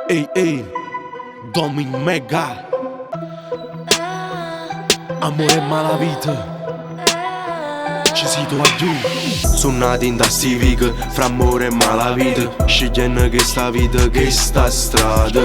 Ei, ei, Domin Mega, amore mala vita, ci siamo giù. Sono nato in da civica, fra amore e mala vita, scegliendo questa vita, questa strada.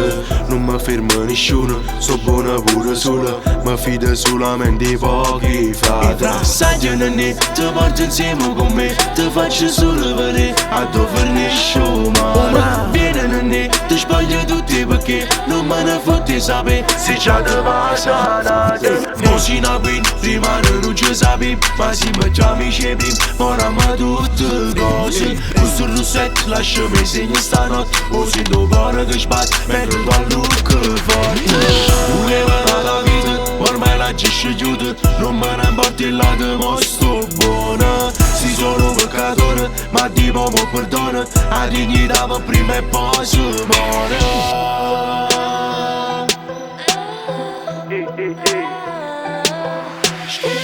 Non mi fermo nessuno, so buona pure sola, mi fido solamente di pochi frati. Sai che non è, ti porto insieme con me, ti faccio solo vedere a dove finisce male. Vieni non è, ti spoglio tutti perché non me ne fotti sapere se c'è da passare. Non si qui, prima non ci sapevi, ma si mangiamo i cepri, ora ma tutte cose. Questo rossetto lasciami segni stanotte, o se do cuore che sbatte, mentre tu allucca forte. Voleva la vita, ormai la gestisce chiude, non me ne importa là che mo sto buona. Si sono peccatore, ma di poco perdono, la dignità per prima e poi si muore.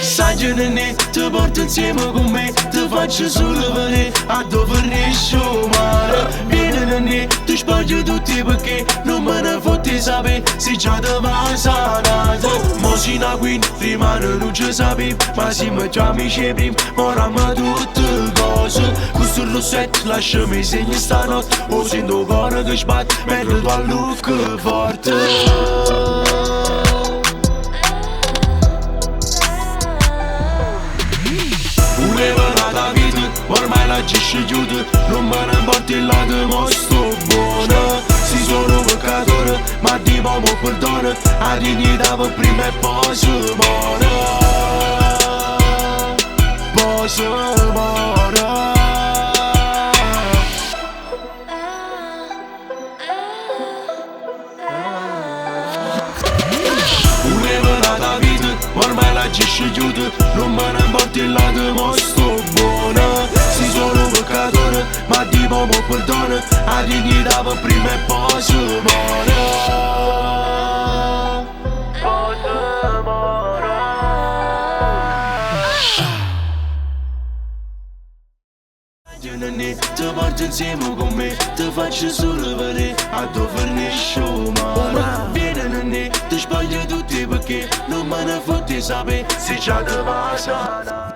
Sai che non è, ti porto insieme con me, ti faccio solo vedere a dove finisce male. Vieni non è, ti spoglio tutti perché non me ne fotti sapere se già da passare. Mo si qui, prima non ci sapevi, ma si mangiamo i cepri, ora ma tutte cose. Questo rossetto lasciami segni stanotte, o sento cuore che sbatte, mentre tu allucca forte. Ormai la gestisce chiude, non me ne importa là che mo sto buona. Si sono peccatore, ma di poco perdono, la dignità per prima e poi si muore. Poi si muore. Voleva la vita, ormai la gestisce chiude, non me ne importa là che mo sto buona. Si sono peccatore, ma di poco perdono, la dignità per prima e poi si muore. Poi si muore. Ti porto insieme con me, ti faccio solo vedere a dove finisce male. Vieni non è, ti spoglio tutti perché non me ne fotti sapere se c'è da passare.